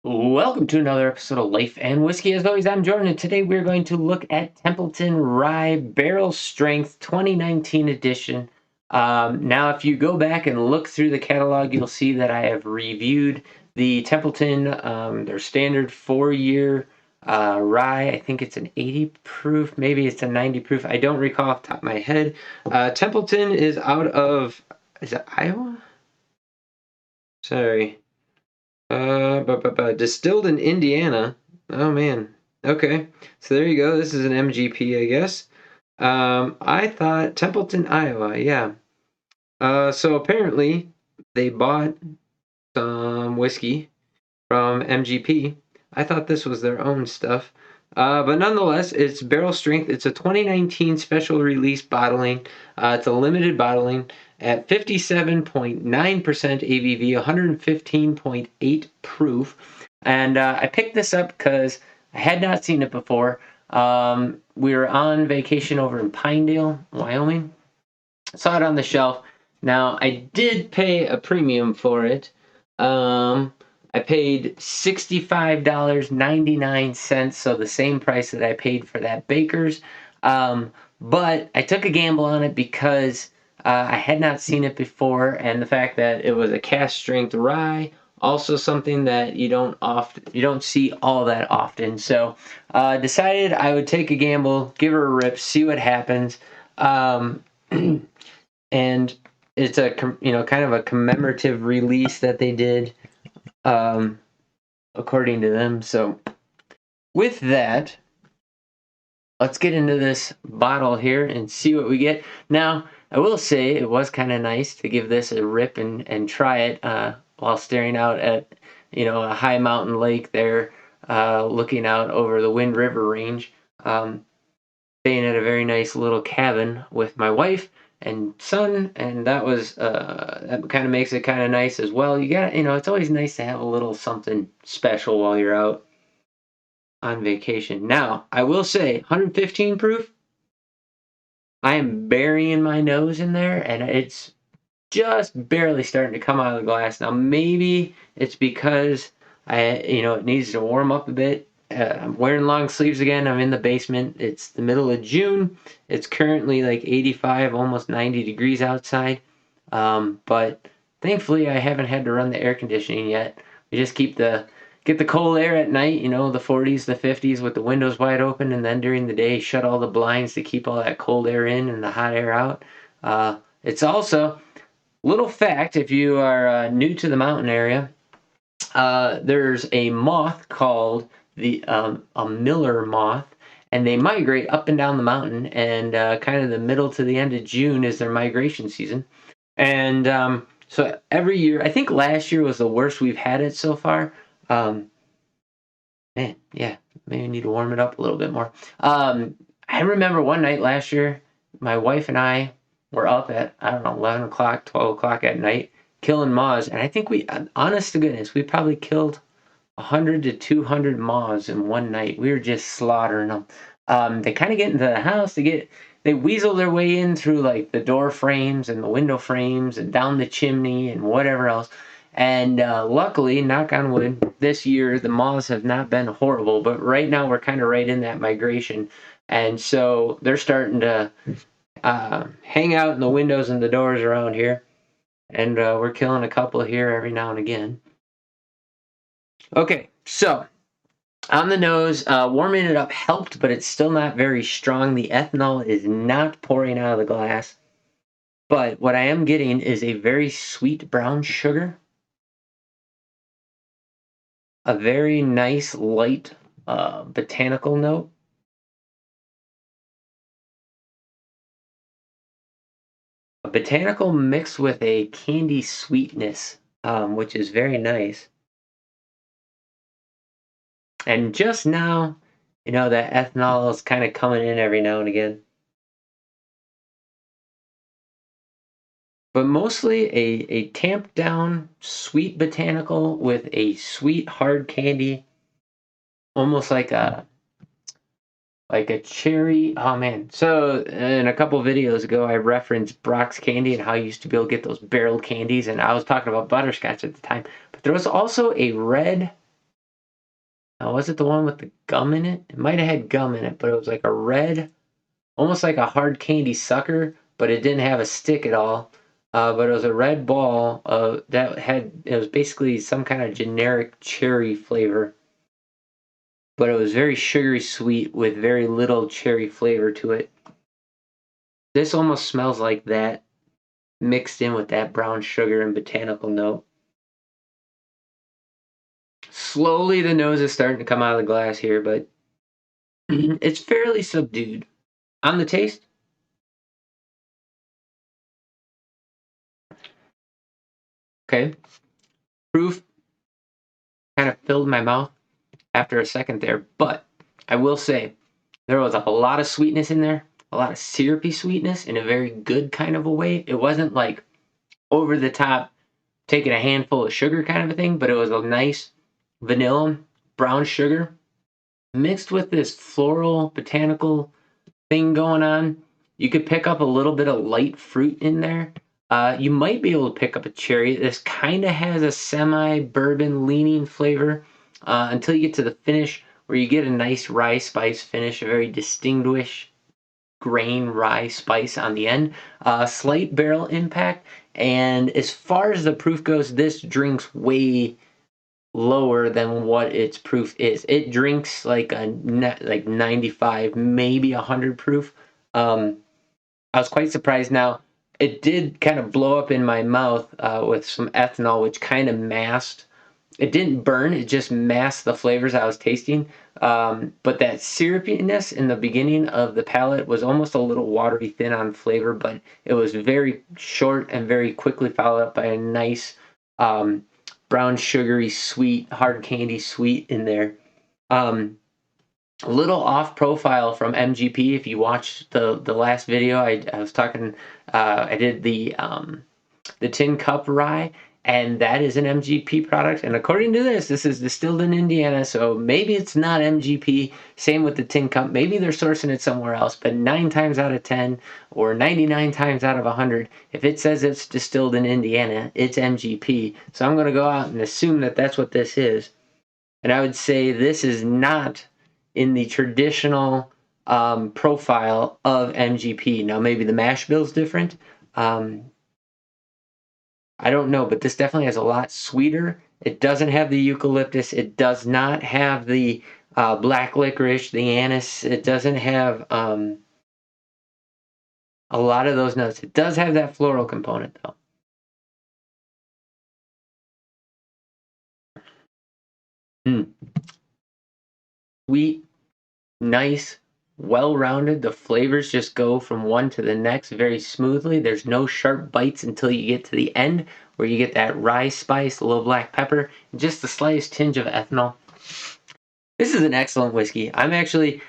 Welcome to another episode of Life and Whiskey. As always, I'm Jordan, and today we're going to look at Templeton Rye Barrel Strength 2019 edition. Now, if you go back and look through the catalog, you'll see that I have reviewed the Templeton, their standard 4-year rye. I think it's an 80 proof, maybe it's a 90 proof. I don't recall off the top of my head. Templeton is out of, is it Iowa? Sorry. Distilled in Indiana. Oh man. Okay. So there you go. This is an MGP, I guess. I thought Templeton, Iowa. Yeah. So apparently they bought some whiskey from MGP. I thought this was their own stuff. But nonetheless, it's barrel strength. It's a 2019 special release bottling. It's a limited bottling at 57.9% ABV, 115.8 proof. And I picked this up because I had not seen it before. We were on vacation over in Pinedale, Wyoming. Saw it on the shelf. Now, I did pay a premium for it. I paid $65.99, so the same price that I paid for that Baker's. But I took a gamble on it because I had not seen it before, and the fact that it was a cast strength rye, also something that you don't see all that often. So decided I would take a gamble, give her a rip, see what happens. And it's a kind of a commemorative release that they did, according to them. So with that, let's get into this bottle here and see what we get. Now, I will say it was kind of nice to give this a rip and try it while staring out at a high mountain lake there, looking out over the Wind River Range. Staying at a very nice little cabin with my wife and son, and that kind of makes it kind of nice as well. It's always nice to have a little something special while you're out on vacation. Now, I will say 115 proof, I am burying my nose in there and it's just barely starting to come out of the glass. Now, maybe it's because it needs to warm up a bit. I'm wearing long sleeves again. I'm in the basement. It's the middle of June. It's currently like 85, almost 90 degrees outside. But thankfully, I haven't had to run the air conditioning yet. We just get the cold air at night, the 40s, the 50s with the windows wide open, and then during the day, shut all the blinds to keep all that cold air in and the hot air out. It's also, little fact, if you are new to the mountain area, there's a moth called a miller moth, and they migrate up and down the mountain, and kind of the middle to the end of June is their migration season. And so every year, I think last year was the worst we've had it so far. Um, Man, yeah, maybe need to warm it up a little bit more. I remember one night last year, my wife and I were up at, I don't know, 11 o'clock, 12 o'clock at night, killing moths. And I think honest to goodness, we probably killed 100 to 200 moths in one night. We were just slaughtering them. They kind of get into the house. They weasel their way in through like the door frames and the window frames and down the chimney and whatever else. And luckily, knock on wood, this year the moths have not been horrible. But right now we're kind of right in that migration, and so they're starting to hang out in the windows and the doors around here. And we're killing a couple here every now and again. Okay, so on the nose, warming it up helped, but it's still not very strong. The ethanol is not pouring out of the glass. But what I am getting is a very sweet brown sugar, a very nice light botanical note, a botanical mixed with a candy sweetness, which is very nice. And just now, that ethanol is kind of coming in every now and again. But mostly a tamped down sweet botanical with a sweet hard candy, almost like a cherry. Oh man! So in a couple videos ago, I referenced Brock's candy and how you used to be able to get those barrel candies, and I was talking about butterscotch at the time. But there was also a red Was it the one with the gum in it? It might have had gum in it, but it was like a red, almost like a hard candy sucker, but it didn't have a stick at all. But it was a red ball that it was basically some kind of generic cherry flavor, but it was very sugary sweet with very little cherry flavor to it. This almost smells like that mixed in with that brown sugar and botanical note. Slowly, the nose is starting to come out of the glass here, but it's fairly subdued. On the taste, okay. Proof kind of filled my mouth after a second there, but I will say there was a lot of sweetness in there, a lot of syrupy sweetness in a very good kind of a way. It wasn't like over the top, taking a handful of sugar kind of a thing, but it was a nice vanilla brown sugar mixed with this floral botanical thing going on. You could pick up a little bit of light fruit in there. You might be able to pick up a cherry. This kind of has a semi bourbon leaning flavor until you get to the finish where you get a nice rye spice finish, a very distinguished grain rye spice on the end. Slight barrel impact. And as far as the proof goes, this drinks way lower than what its proof is. It drinks like like 95, maybe 100 proof. Um, I was quite surprised. Now, it did kind of blow up in my mouth with some ethanol, which kind of masked. It didn't burn. It just masked the flavors I was tasting. But that syrupiness in the beginning of the palate was almost a little watery thin on flavor, but it was very short and very quickly followed up by a nice um, brown sugary sweet, hard candy sweet in there. Um, a little off profile from MGP. If you watched the last video, I was talking. I did the tin cup rye, and that is an MGP product. And according to this is distilled in Indiana, so maybe it's not MGP. Same with the tin cup. Maybe they're sourcing it somewhere else. But 9 times out of 10, or 99 times out of 100, if it says it's distilled in Indiana, it's MGP. So I'm going to go out and assume that that's what this is. And I would say this is not in the traditional profile of MGP. Now, maybe the mash bill's different. Um, I don't know, but this definitely has a lot sweeter. It doesn't have the eucalyptus. It does not have the black licorice, the anise. It doesn't have a lot of those notes. It does have that floral component, though. Mm. Sweet, nice, well rounded. The flavors just go from one to the next very smoothly. There's no sharp bites until you get to the end, where you get that rye spice, a little black pepper, and just the slightest tinge of ethanol. This is an excellent whiskey. I'm actually,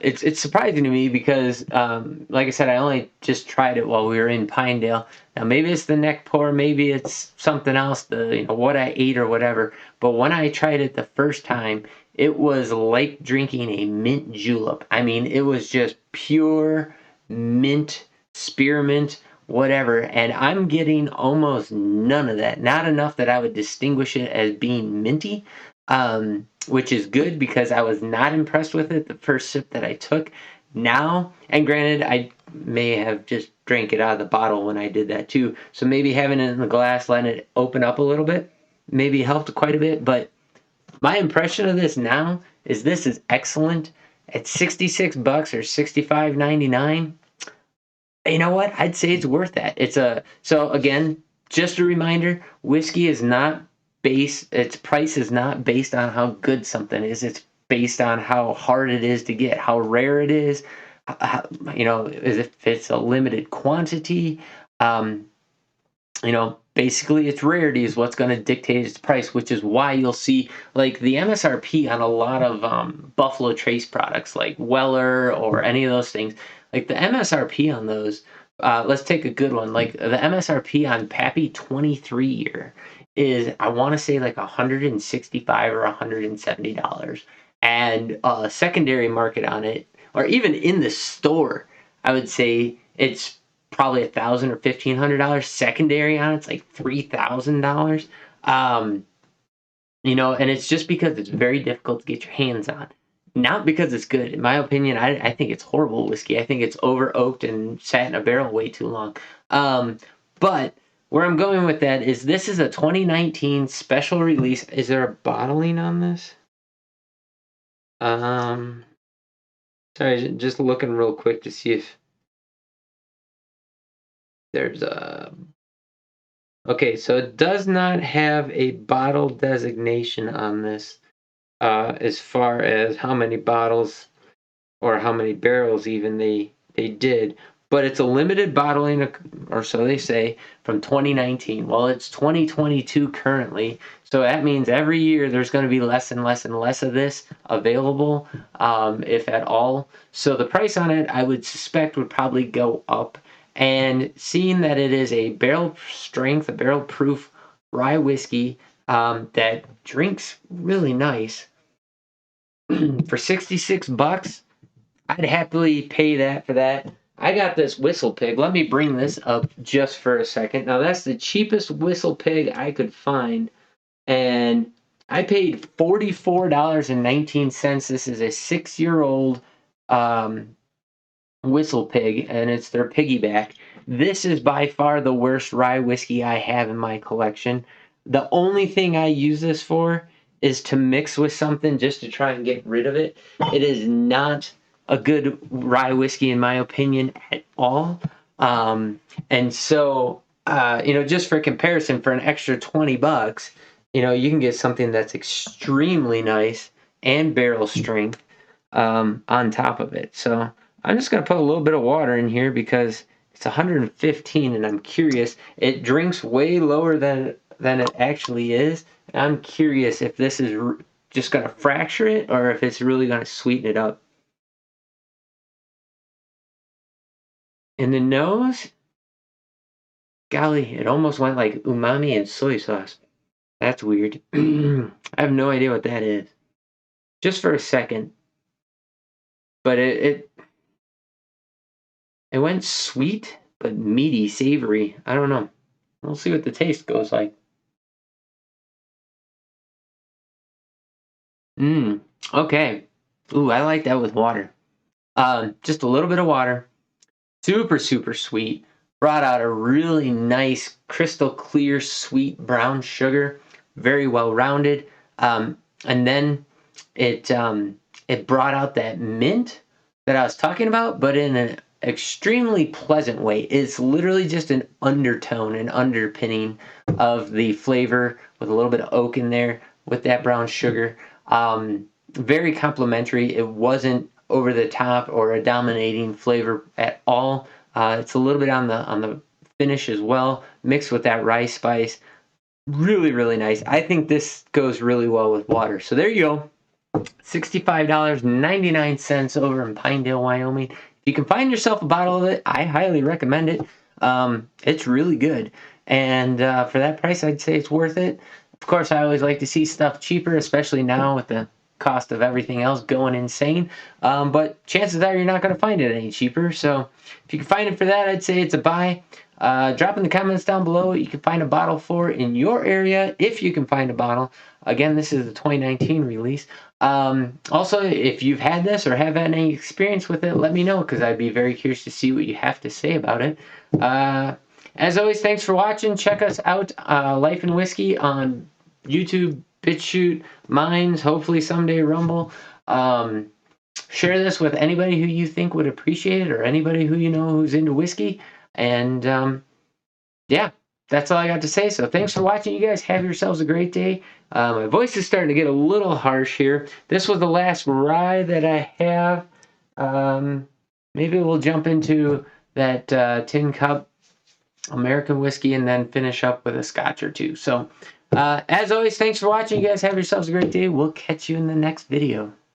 it's surprising to me because, like I said, I only just tried it while we were in Pinedale. Now maybe it's the neck pour, maybe it's something else, what I ate or whatever. But when I tried it the first time, it was like drinking a mint julep. I mean, it was just pure mint, spearmint, whatever. And I'm getting almost none of that. Not enough that I would distinguish it as being minty, which is good because I was not impressed with it the first sip that I took. Now, and granted, I may have just drank it out of the bottle when I did that too. So maybe having it in the glass, letting it open up a little bit, maybe helped quite a bit. But my impression of this now is this is excellent. At 66 bucks or 65.99, you know what? I'd say it's worth that. So again, just a reminder, whiskey is not its price is not based on how good something is. It's based on how hard it is to get, how rare it is, if it's a limited quantity. Um, basically its rarity is what's going to dictate its price, which is why you'll see like the MSRP on a lot of Buffalo Trace products like Weller or any of those things. Like the MSRP on those, let's take a good one. Like the MSRP on Pappy 23 year is, I want to say like $165 or $170, and secondary market on it, or even in the store, I would say it's probably $1,000 or $1,500. Secondary on it's like $3,000. You know, and it's just because it's very difficult to get your hands on. Not because it's good. In my opinion, I think it's horrible whiskey. I think it's over oaked and sat in a barrel way too long. But where I'm going with that is this is a 2019 special release. Is there a bottling on this? Um, Sorry, just looking real quick to see if there's a. Okay, so it does not have a bottle designation on this, as far as how many bottles or how many barrels even they did. But it's a limited bottling, or so they say, from 2019. Well, it's 2022 currently, so that means every year there's going to be less and less and less of this available, if at all. So the price on it, I would suspect, would probably go up. And seeing that it is a barrel strength, a barrel proof rye whiskey, that drinks really nice for 66 bucks, I'd happily pay that for that. I got this Whistle Pig. Let me bring this up just for a second. Now, that's the cheapest Whistle Pig I could find, and I paid $44.19. This is a 6-year-old um, Whistle Pig, and it's their piggyback. This is by far the worst rye whiskey I have in my collection. The only thing I use this for is to mix with something just to try and get rid of it. It is not a good rye whiskey, in my opinion, at all. And so, just for comparison, for an extra 20 bucks, you can get something that's extremely nice and barrel strength, on top of it. So I'm just going to put a little bit of water in here because it's 115 and I'm curious. It drinks way lower than it actually is. And I'm curious if this is just going to fracture it or if it's really going to sweeten it up. In the nose, golly, it almost went like umami and soy sauce. That's weird. I have no idea what that is. Just for a second. But it went sweet, but meaty, savory. I don't know. We'll see what the taste goes like. Okay. Ooh, I like that with water. Just a little bit of water. Super, super sweet. Brought out a really nice, crystal clear, sweet brown sugar. Very well rounded. And then it brought out that mint that I was talking about, but in an extremely pleasant way. It's literally just an undertone, an underpinning of the flavor with a little bit of oak in there with that brown sugar. Very complimentary. It wasn't over the top or a dominating flavor at all. It's a little bit on the finish as well, mixed with that rice spice. Really, really nice. I think this goes really well with water. So there you go. $65.99 over in Pinedale, Wyoming. If you can find yourself a bottle of it, I highly recommend it. It's really good. And for that price, I'd say it's worth it. Of course, I always like to see stuff cheaper, especially now with the cost of everything else going insane. But chances are you're not going to find it any cheaper. So if you can find it for that, I'd say it's a buy. Drop in the comments down below what you can find a bottle for in your area, if you can find a bottle. Again, this is the 2019 release. Also, if you've had this or have any experience with it, let me know because I'd be very curious to see what you have to say about it. As always, thanks for watching. Check us out, Life and Whiskey on YouTube, BitChute, Minds, hopefully someday Rumble. Share this with anybody who you think would appreciate it or anybody who you know who's into whiskey. And yeah, that's all I got to say. So thanks for watching, you guys. Have yourselves a great day. My voice is starting to get a little harsh here. This was the last rye that I have. Maybe we'll jump into that tin cup American whiskey and then finish up with a scotch or two. So as always, thanks for watching, you guys. Have yourselves a great day. We'll catch you in the next video.